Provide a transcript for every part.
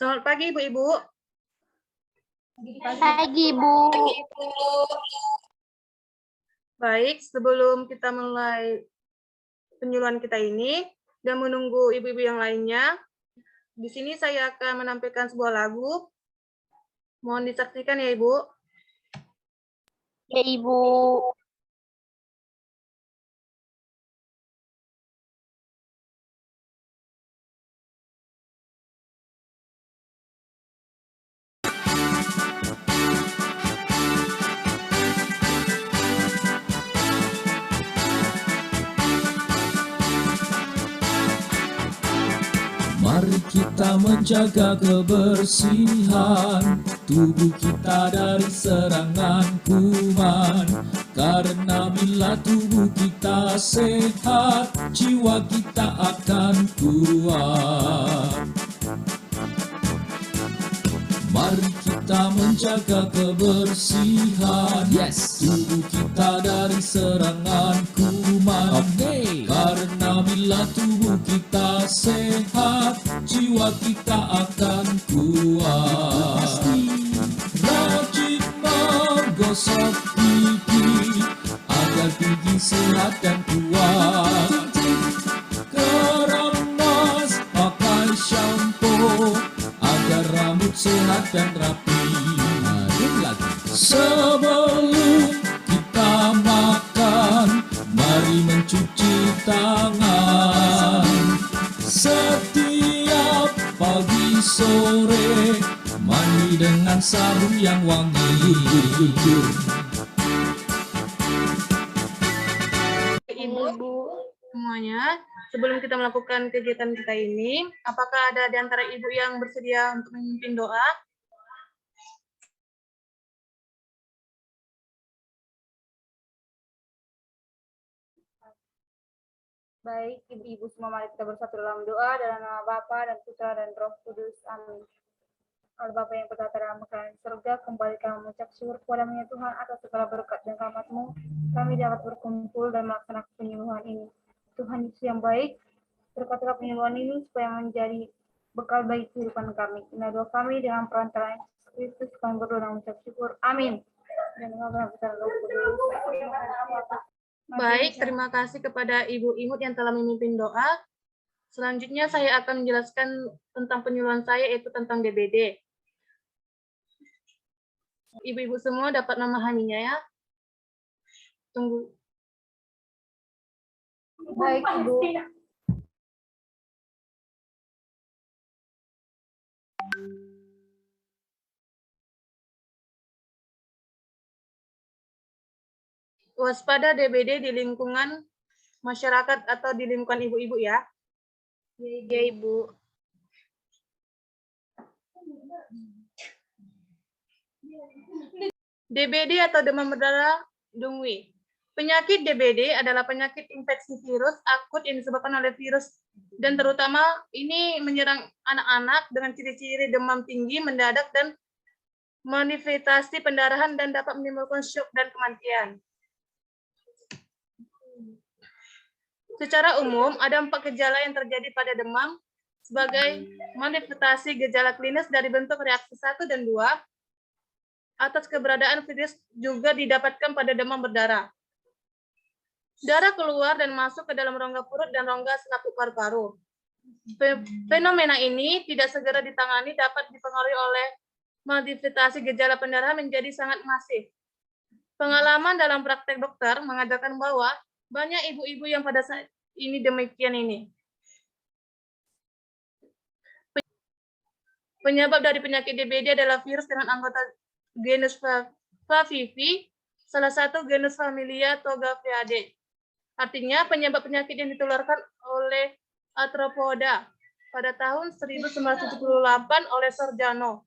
Selamat pagi, Ibu-Ibu. Pagi, Bu. Baik, sebelum kita mulai penyuluhan kita ini dan menunggu ibu-ibu yang lainnya, di sini saya akan menampilkan sebuah lagu. Mohon disaksikan ya, Ibu. Ya, Ibu. Mari kita menjaga kebersihan tubuh kita dari serangan kuman. Karena bila tubuh kita sehat, jiwa kita akan kuat. Mari kita menjaga kebersihan tubuh kita dari serangan kuman. Karena bila tubuh kita sehat, jiwa kita akan kuat. Rajin menggosok gigi agar gigi sehat dan kuat. Keramas pakai shampoo agar rambut sehat dan rapi. Aduk lagi. Sebelum kita makan, mari mencuci tangan. Setiap pagi sore, mandi dengan sabun yang wangi. Ibu semuanya, sebelum kita melakukan kegiatan kita ini, apakah ada di antara ibu yang bersedia untuk memimpin doa? Baik, Ibu-Ibu semua, mari kita bersatu dalam doa dalam nama Bapa dan Putra dan Roh Kudus. Amin. Allah Bapa yang berkata dalam kerajaan surga, kembali kami mengucap syukur kepadamu ya Tuhan atas segala berkat dan rahmat-Mu. Kami dapat berkumpul dan melaksanakan penyuluhan ini. Tuhan Yesus yang baik, berkatilah penyuluhan ini supaya menjadi bekal bagi kehidupan kami. Inilah doa kami dengan perantaraan Yesus Kristus, kami berdoa dan mengucap syukur. Amin. Dan Allah Bapa dan Roh Kudus. Baik, terima kasih kepada Ibu Imut yang telah memimpin doa. Selanjutnya saya akan menjelaskan tentang penyuluhan saya, yaitu tentang DBD. Ibu-ibu semua dapat memahaminya ya. Tunggu. Baik, Ibu. Waspada DBD di lingkungan masyarakat atau di lingkungan ibu-ibu ya. Ya, Ibu. DBD atau demam berdarah dungwi. Penyakit DBD adalah penyakit infeksi virus akut yang disebabkan oleh virus dan terutama ini menyerang anak-anak dengan ciri-ciri demam tinggi, mendadak dan manifestasi pendarahan dan dapat menimbulkan syok dan kematian. Secara umum, ada 4 gejala yang terjadi pada demam sebagai manifestasi gejala klinis dari bentuk reaksi 1 dan 2. Atas keberadaan virus juga didapatkan pada demam berdarah. Darah keluar dan masuk ke dalam rongga perut dan rongga selaput paru-paru. Fenomena ini tidak segera ditangani dapat dipengaruhi oleh manifestasi gejala pendarahan menjadi sangat masif. Pengalaman dalam praktek dokter mengajarkan bahwa banyak ibu-ibu yang pada saat ini demikian ini. Penyebab dari penyakit DBD adalah virus dengan anggota genus Favivi, salah satu genus familia Togavidae. Artinya penyebab penyakit yang ditularkan oleh arthropoda pada tahun 1978 oleh Sarjano.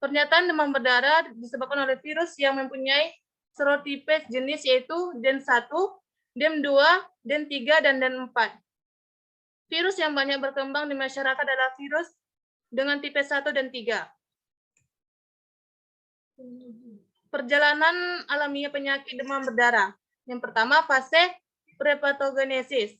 Pernyataan demam berdarah disebabkan oleh virus yang mempunyai serotipe jenis yaitu DEN1, DEN2, DEN3, dan DEN4. Virus yang banyak berkembang di masyarakat adalah virus dengan tipe 1 dan 3. Perjalanan alamiah penyakit demam berdarah. Yang pertama, fase prepatogenesis,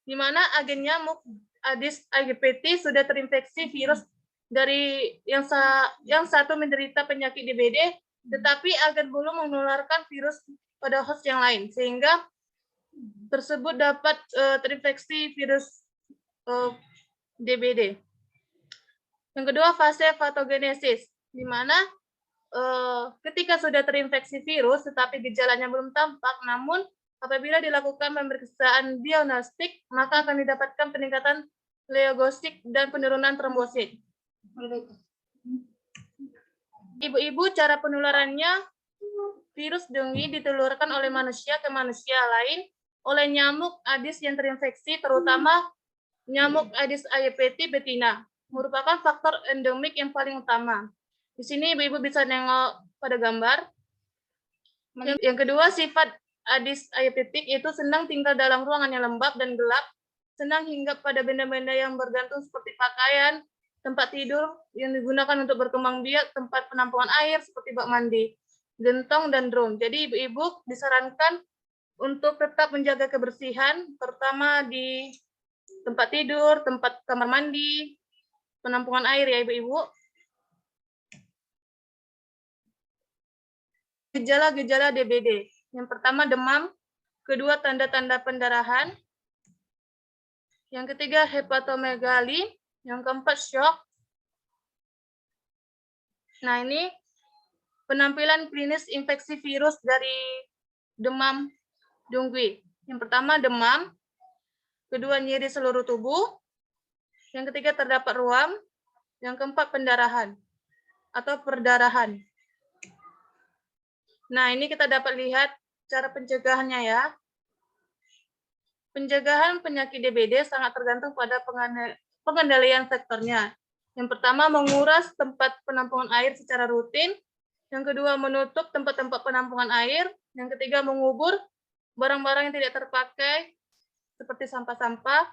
di mana agen nyamuk Aedes aegypti sudah terinfeksi virus dari yang satu menderita penyakit DBD, tetapi agar belum menularkan virus pada host yang lain, sehingga tersebut dapat terinfeksi virus DBD. Yang kedua, fase patogenesis, di mana ketika sudah terinfeksi virus tetapi gejalanya belum tampak, namun apabila dilakukan pemeriksaan diagnostik, maka akan didapatkan peningkatan leukosit dan penurunan trombosit. Ibu-ibu, cara penularannya, virus dengue ditelurkan oleh manusia ke manusia lain oleh nyamuk Aedes yang terinfeksi, terutama nyamuk Aedes aegypti betina, merupakan faktor endemik yang paling utama. Di sini ibu-ibu bisa nengok pada gambar. Yang kedua, sifat Aedes aegypti itu senang tinggal dalam ruangan yang lembab dan gelap, senang hinggap pada benda-benda yang bergantung seperti pakaian, tempat tidur yang digunakan untuk berkembang biak, tempat penampungan air seperti bak mandi, gentong, dan drum. Jadi ibu-ibu disarankan untuk tetap menjaga kebersihan, terutama di tempat tidur, tempat kamar mandi, penampungan air ya ibu-ibu. Gejala-gejala DBD. Yang pertama demam, kedua tanda-tanda pendarahan, yang ketiga hepatomegali, yang keempat shock. Nah, ini penampilan klinis infeksi virus dari demam dengue. Yang pertama demam, kedua nyeri seluruh tubuh, yang ketiga terdapat ruam, yang keempat pendarahan atau perdarahan. Nah, ini kita dapat lihat cara pencegahannya ya. Pencegahan penyakit DBD sangat tergantung pada pengendalian sektornya. Yang pertama, menguras tempat penampungan air secara rutin. Yang kedua, menutup tempat-tempat penampungan air. Yang ketiga, mengubur barang-barang yang tidak terpakai, seperti sampah-sampah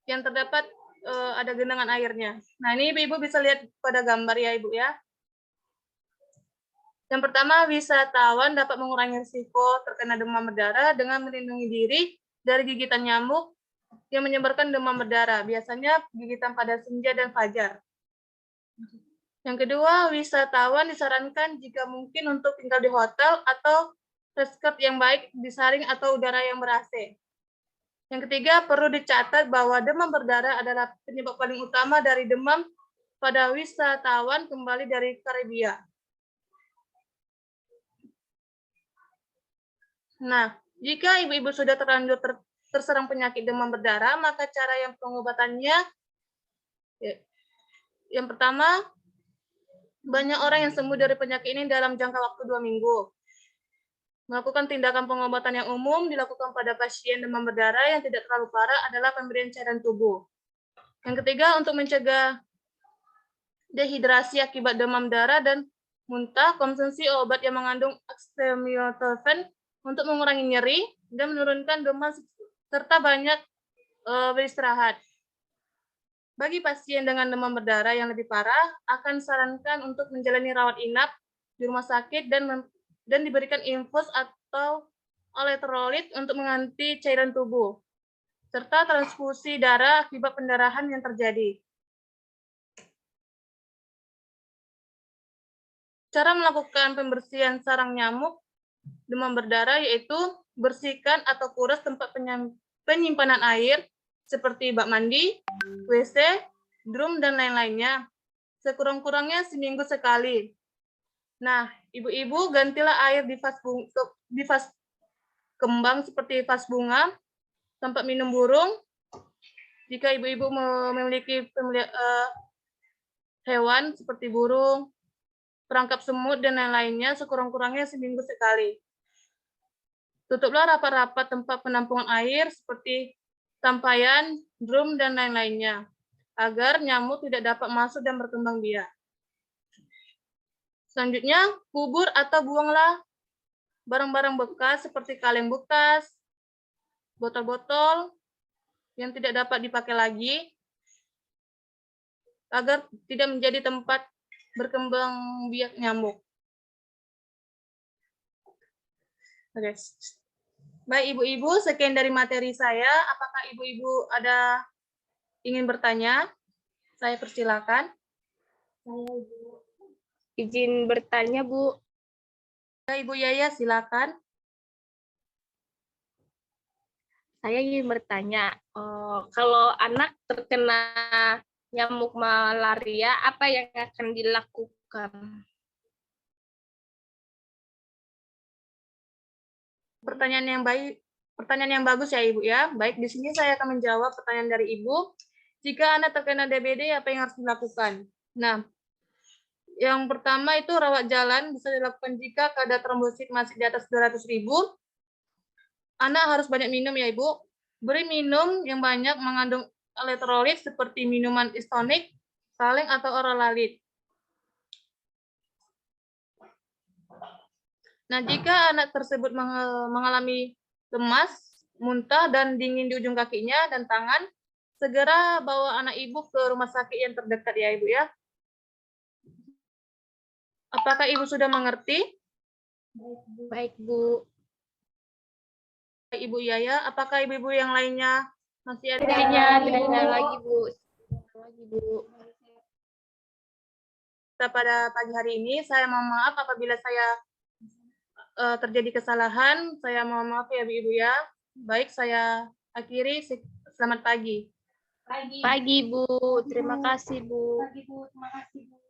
yang terdapat ada genangan airnya. Nah, ini ibu-ibu bisa lihat pada gambar ya, Ibu ya. Yang pertama, wisatawan dapat mengurangi risiko terkena demam berdarah dengan melindungi diri dari gigitan nyamuk yang menyebarkan demam berdarah, biasanya gigitan pada senja dan fajar. Yang kedua, wisatawan disarankan jika mungkin untuk tinggal di hotel atau resort yang baik, disaring atau udara yang ber-AC. Yang ketiga, perlu dicatat bahwa demam berdarah adalah penyebab paling utama dari demam pada wisatawan kembali dari Karibia. Nah, jika ibu-ibu sudah terlanjur terserang penyakit demam berdarah, maka cara yang pengobatannya, yang pertama, banyak orang yang sembuh dari penyakit ini dalam jangka waktu 2 minggu. Melakukan tindakan pengobatan yang umum dilakukan pada pasien demam berdarah yang tidak terlalu parah adalah pemberian cairan tubuh. Yang ketiga, untuk mencegah dehidrasi akibat demam darah dan muntah, konsumsi obat yang mengandung acetaminophen untuk mengurangi nyeri dan menurunkan demam serta banyak beristirahat. Bagi pasien dengan demam berdarah yang lebih parah, akan disarankan untuk menjalani rawat inap di rumah sakit dan diberikan infus atau elektrolit untuk mengganti cairan tubuh, serta transfusi darah akibat pendarahan yang terjadi. Cara melakukan pembersihan sarang nyamuk demam berdarah yaitu bersihkan atau kuras tempat penyimpanan air seperti bak mandi, WC, drum, dan lain-lainnya. Sekurang-kurangnya seminggu sekali. Nah, ibu-ibu gantilah air di vas kembang seperti vas bunga, tempat minum burung. Jika ibu-ibu memiliki hewan seperti burung, perangkap semut, dan lain-lainnya, sekurang-kurangnya seminggu sekali. Tutuplah rapat-rapat tempat penampungan air seperti sampaian, drum, dan lain-lainnya, agar nyamuk tidak dapat masuk dan berkembang biak. Selanjutnya, kubur atau buanglah barang-barang bekas seperti kaleng bekas, botol-botol yang tidak dapat dipakai lagi, agar tidak menjadi tempat berkembang biak nyamuk. Oke. Baik ibu-ibu, sekian dari materi saya. Apakah ibu-ibu ada ingin bertanya? Saya persilakan. Izin bertanya, Bu. Ibu Yaya, silakan. Saya ingin bertanya, kalau anak terkena nyamuk malaria, apa yang akan dilakukan? Pertanyaan yang baik, pertanyaan yang bagus ya Ibu ya. Baik, di sini saya akan menjawab pertanyaan dari Ibu. Jika anak terkena DBD, apa yang harus dilakukan? Nah, yang pertama itu rawat jalan bisa dilakukan jika kadar trombosit masih di atas 200.000. Anak harus banyak minum ya Ibu. Beri minum yang banyak mengandung elektrolit seperti minuman istonik, kaleng atau oralalit. Nah, jika anak tersebut mengalami lemas, muntah, dan dingin di ujung kakinya dan tangan, segera bawa anak Ibu ke rumah sakit yang terdekat ya Ibu ya. Apakah Ibu sudah mengerti? Baik, Bu. Ibu Yaya, apakah ibu-ibu yang lainnya masih ada? Tidak ada lagi, Bu. Pada pagi hari ini, saya mohon maaf apabila saya terjadi kesalahan. Saya mohon maaf ya Ibu ya. Baik, saya akhiri. Selamat pagi. Pagi, Bu. Terima kasih, Bu. Pagi, Bu. Terima kasih, Bu.